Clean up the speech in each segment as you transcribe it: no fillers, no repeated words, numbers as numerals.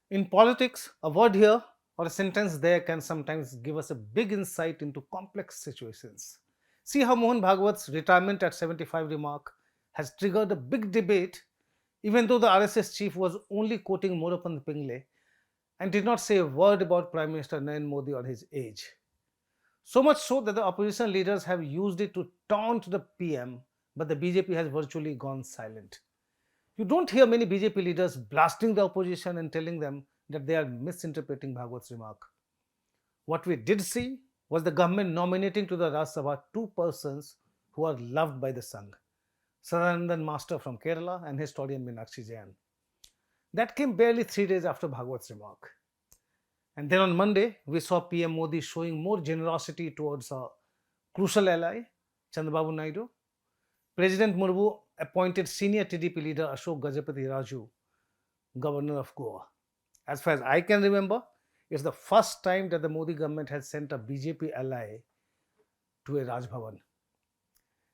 In politics, a word here or a sentence there can sometimes give us a big insight into complex situations. See how Mohan Bhagwat's retirement at 75 remark has triggered a big debate, even though the RSS chief was only quoting Morapan Pingle and did not say a word about Prime Minister Narendra Modi or his age. So much so that the opposition leaders have used it to taunt the PM, but the BJP has virtually gone silent. You don't hear many BJP leaders blasting the opposition and telling them that they are misinterpreting Bhagwat's remark. What we did see was the government nominating to the Rajya Sabha two persons who are loved by the Sangh, Sadanandan Master from Kerala and historian Meenakshi Jain. That came barely 3 days after Bhagwat's remark. And then on Monday, we saw PM Modi showing more generosity towards a crucial ally, Chandrababu Naidu. President Murmu appointed senior TDP leader Ashok Gajapati Raju governor of Goa. As far as I can remember, it's the first time that the Modi government has sent a BJP ally to a Raj Bhavan.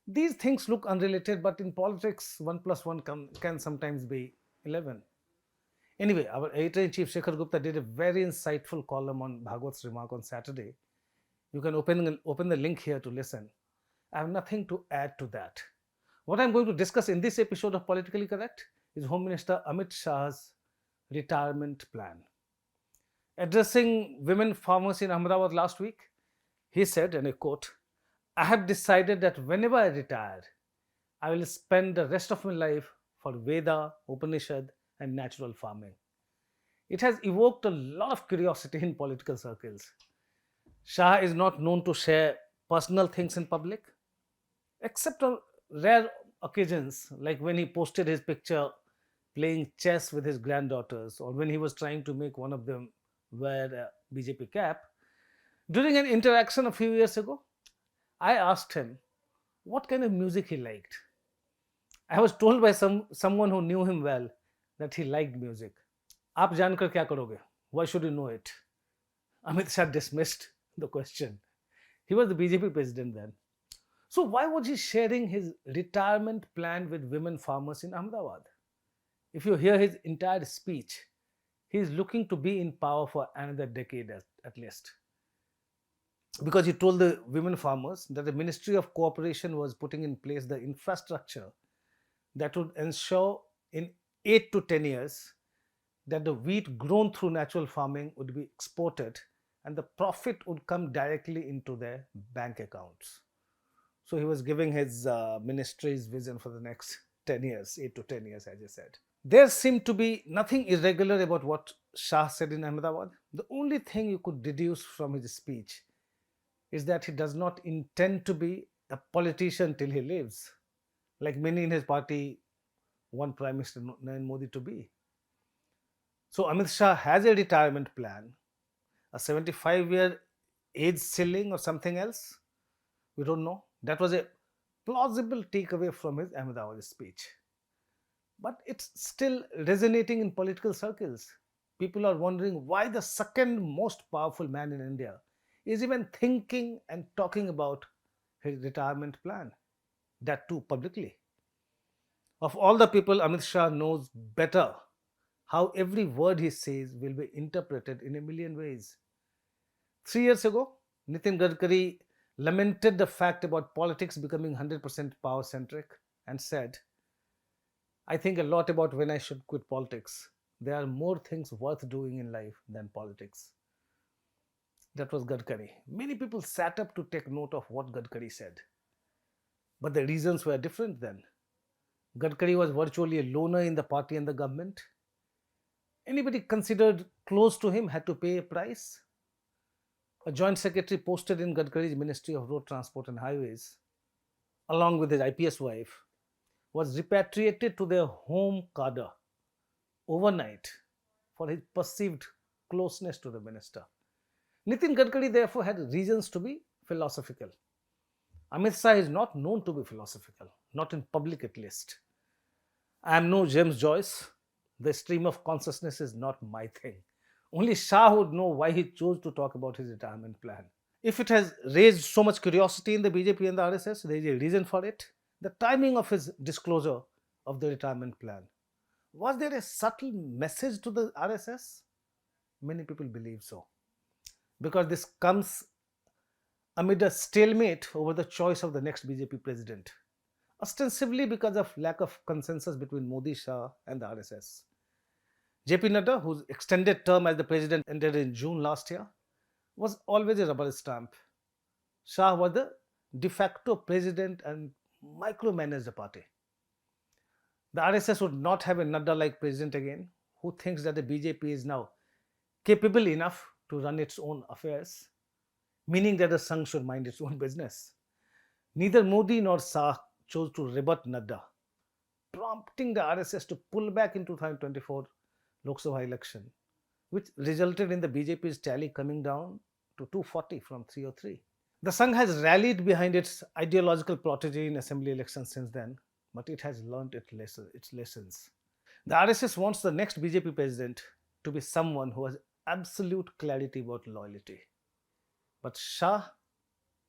These things look unrelated, but in politics, 1 plus 1 can sometimes be 11. Anyway, our editor-in-chief Shekhar Gupta did a very insightful column on Bhagwat's remark on Saturday. You can open the link here to listen. I have nothing to add to that. What I'm going to discuss in this episode of Politically Correct is Home Minister Amit Shah's retirement plan. Addressing women farmers in Ahmedabad last week, he said, and I quote, "I have decided that whenever I retire, I will spend the rest of my life for Veda, Upanishad, and natural farming." It has evoked a lot of curiosity in political circles. Shah is not known to share personal things in public, except on rare occasions, like when he posted his picture playing chess with his granddaughters, or when he was trying to make one of them wear a BJP cap. During an interaction a few years ago, I asked him what kind of music he liked. I was told by someone who knew him well that he liked music. आप जानकर क्या करोगे? Why should you know it? Amit Shah dismissed the question. He was the BJP president then. So why was he sharing his retirement plan with women farmers in Ahmedabad? If you hear his entire speech, he is looking to be in power for another decade at least. Because he told the women farmers that the Ministry of Cooperation was putting in place the infrastructure that would ensure in 8 to 10 years that the wheat grown through natural farming would be exported and the profit would come directly into their bank accounts. So he was giving his ministry's vision for the next 10 years, 8 to 10 years, as I said. There seemed to be nothing irregular about what Shah said in Ahmedabad. The only thing you could deduce from his speech is that he does not intend to be a politician till he lives, like many in his party want Prime Minister Narendra Modi to be. So Amit Shah has a retirement plan, a 75-year age ceiling or something else. We don't know. That was a plausible takeaway from his Ahmedabad speech. But it's still resonating in political circles. People are wondering why the second most powerful man in India is even thinking and talking about his retirement plan, that too publicly. Of all the people, Amit Shah knows better how every word he says will be interpreted in a million ways. 3 years ago, Nitin Gadkari lamented the fact about politics becoming 100% power centric and said, "I think a lot about when I should quit politics. There are more things worth doing in life than politics." That was Gadkari. Many people sat up to take note of what Gadkari said. But the reasons were different then. Gadkari was virtually a loner in the party and the government. Anybody considered close to him had to pay a price. A joint secretary posted in Gadkari's Ministry of Road Transport and Highways, along with his IPS wife, was repatriated to their home cadre overnight for his perceived closeness to the minister. Nitin Gadkari therefore had reasons to be philosophical. Amit Shah is not known to be philosophical, not in public at least. I am no James Joyce. The stream of consciousness is not my thing. Only Shah would know why he chose to talk about his retirement plan. If it has raised so much curiosity in the BJP and the RSS, there is a reason for it. The timing of his disclosure of the retirement plan. Was there a subtle message to the RSS? Many people believe so. Because this comes amid a stalemate over the choice of the next BJP president, ostensibly because of lack of consensus between Modi, Shah, and the RSS. JP Nadda, whose extended term as the president ended in June last year, was always a rubber stamp. Shah was the de facto president and micromanaged the party. The RSS would not have a Nadda like president again, who thinks that the BJP is now capable enough to run its own affairs, meaning that the Sangh should mind its own business. Neither Modi nor Shah chose to rebut Nadda, prompting the RSS to pull back in 2024 Lok Sabha election, which resulted in the BJP's tally coming down to 240 from 303. The Sangh has rallied behind its ideological protege in assembly elections since then, but it has learned its lessons. The RSS wants the next BJP president to be someone who has absolute clarity about loyalty. But Shah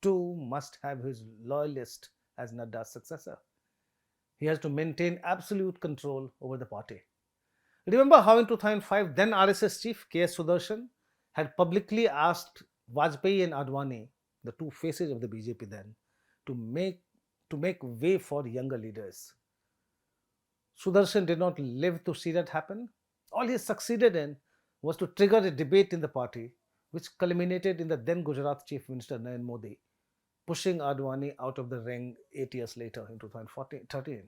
too must have his loyalist as Nadda's successor. He has to maintain absolute control over the party. Remember how in 2005 then RSS chief K.S. Sudarshan had publicly asked Vajpayee and Advani, the two faces of the BJP then, to make way for younger leaders. Sudarshan did not live to see that happen. All he succeeded in was to trigger a debate in the party, which culminated in the then Gujarat Chief Minister Narendra Modi pushing Advani out of the ring 8 years later in 2013.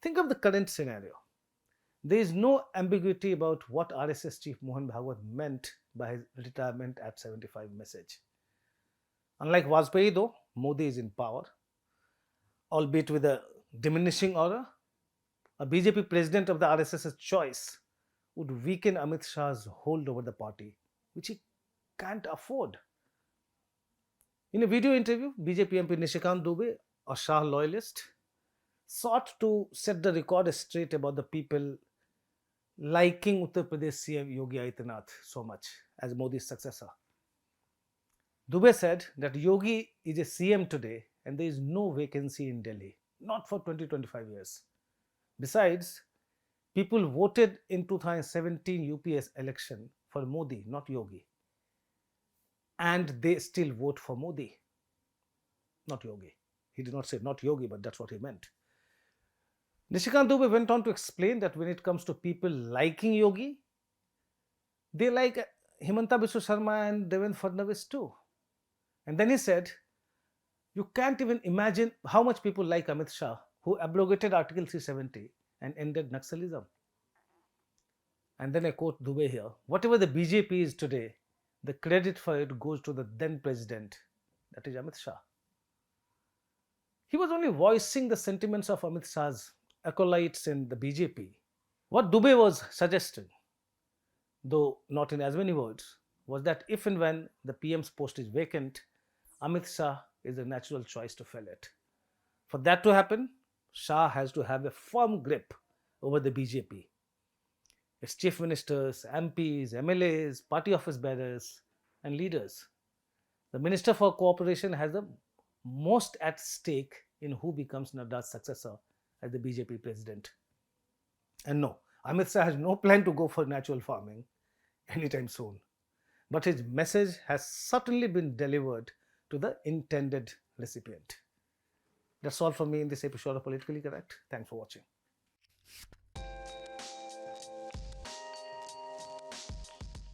Think of the current scenario. There is no ambiguity about what RSS Chief Mohan Bhagwat meant by his retirement at 75 message. Unlike Vajpayee, though, Modi is in power, albeit with a diminishing aura. A BJP president of the RSS's choice would weaken Amit Shah's hold over the party, which he can't afford. In a video interview, BJP MP Nishikant Dubey, a Shah loyalist, sought to set the record straight about the people liking Uttar Pradesh CM Yogi Adityanath so much as Modi's successor. Dubey said that Yogi is a CM today and there is no vacancy in Delhi, not for 20-25 years. Besides, people voted in 2017 UPS election for Modi, not Yogi. And they still vote for Modi, not Yogi. He did not say not Yogi, but that's what he meant. Nishikant Dubey went on to explain that when it comes to people liking Yogi, they like Himanta Biswa Sharma and Devendra Fadnavis too. And then he said, you can't even imagine how much people like Amit Shah, who abrogated Article 370 and ended Naxalism. And then I quote Dubey here, whatever the BJP is today, the credit for it goes to the then president, that is Amit Shah. He was only voicing the sentiments of Amit Shah's acolytes in the BJP. What Dubey was suggesting, though not in as many words, was that if and when the PM's post is vacant, Amit Shah is the natural choice to fill it. For that to happen, Shah has to have a firm grip over the BJP. Its chief ministers, MPs, MLAs, party office bearers, and leaders. The Minister for Cooperation has the most at stake in who becomes Nadda's successor as the BJP president. And no, Amit Shah has no plan to go for natural farming anytime soon. But his message has certainly been delivered to the intended recipient. That's all from me in this episode of Politically Correct. Thanks for watching.